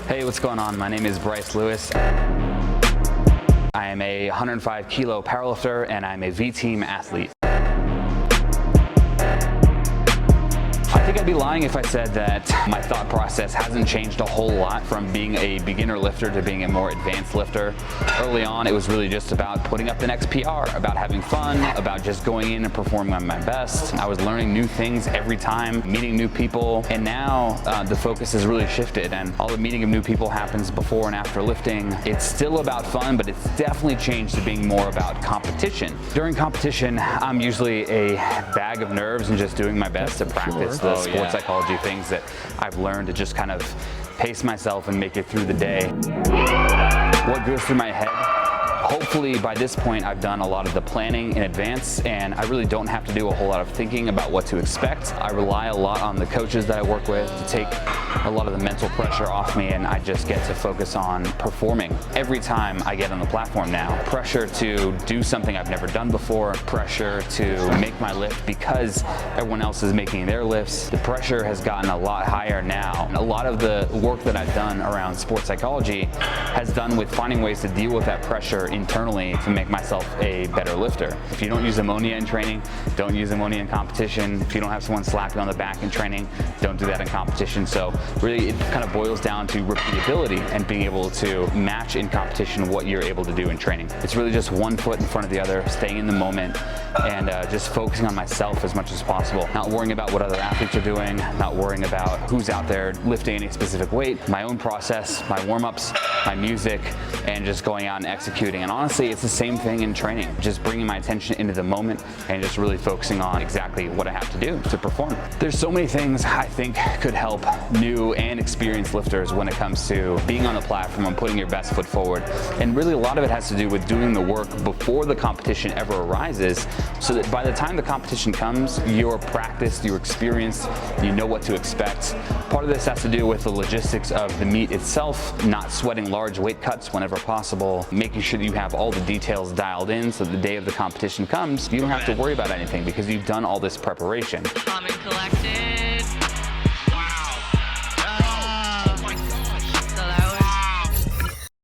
Hey, what's going on? My name is Bryce Lewis. I am a 105 kilo powerlifter and I'm a V-team athlete. I think I'd be lying if I said that my thought process hasn't changed a whole lot from being a beginner lifter to being a more advanced lifter. Early on, it was really just about putting up the next PR, about having fun, about just going in and performing on my best. I was learning new things every time, meeting new people, and now the focus has really shifted and all the meeting of new people happens before and after lifting. It's still about fun, but it's definitely changed to being more about competition. During competition, I'm usually a bag of nerves and just doing my best to practice the sports psychology things that I've learned to just kind of pace myself and make it through the day. What goes through my head? Hopefully by this point I've done a lot of the planning in advance and I really don't have to do a whole lot of thinking about what to expect. I rely a lot on the coaches that I work with to take a lot of the mental pressure off me, and I just get to focus on performing every time I get on the platform now. Pressure to do something I've never done before, pressure to make my lift because everyone else is making their lifts. The pressure has gotten a lot higher now. A lot of the work that I've done around sports psychology has done with finding ways to deal with that pressure internally to make myself a better lifter. If you don't use ammonia in training, don't use ammonia in competition. If you don't have someone slap you on the back in training, don't do that in competition. So really it kind of boils down to repeatability and being able to match in competition what you're able to do in training. It's really just one foot in front of the other, staying in the moment and just focusing on myself as much as possible. Not worrying about what other athletes are doing, not worrying about who's out there lifting any specific weight. My own process, my warm-ups, my music, and just going out and executing. And honestly, it's the same thing in training. Just bringing my attention into the moment and just really focusing on exactly what I have to do to perform. There's so many things I think could help new and experienced lifters when it comes to being on the platform and putting your best foot forward. And really a lot of it has to do with doing the work before the competition ever arises, so that by the time the competition comes, you're practiced, you're experienced, you know what to expect. Part of this has to do with the logistics of the meet itself, not sweating large weight cuts whenever possible, making sure that you have all the details dialed in so the day of the competition comes, you don't have to worry about anything because you've done all this preparation. Calm and collected.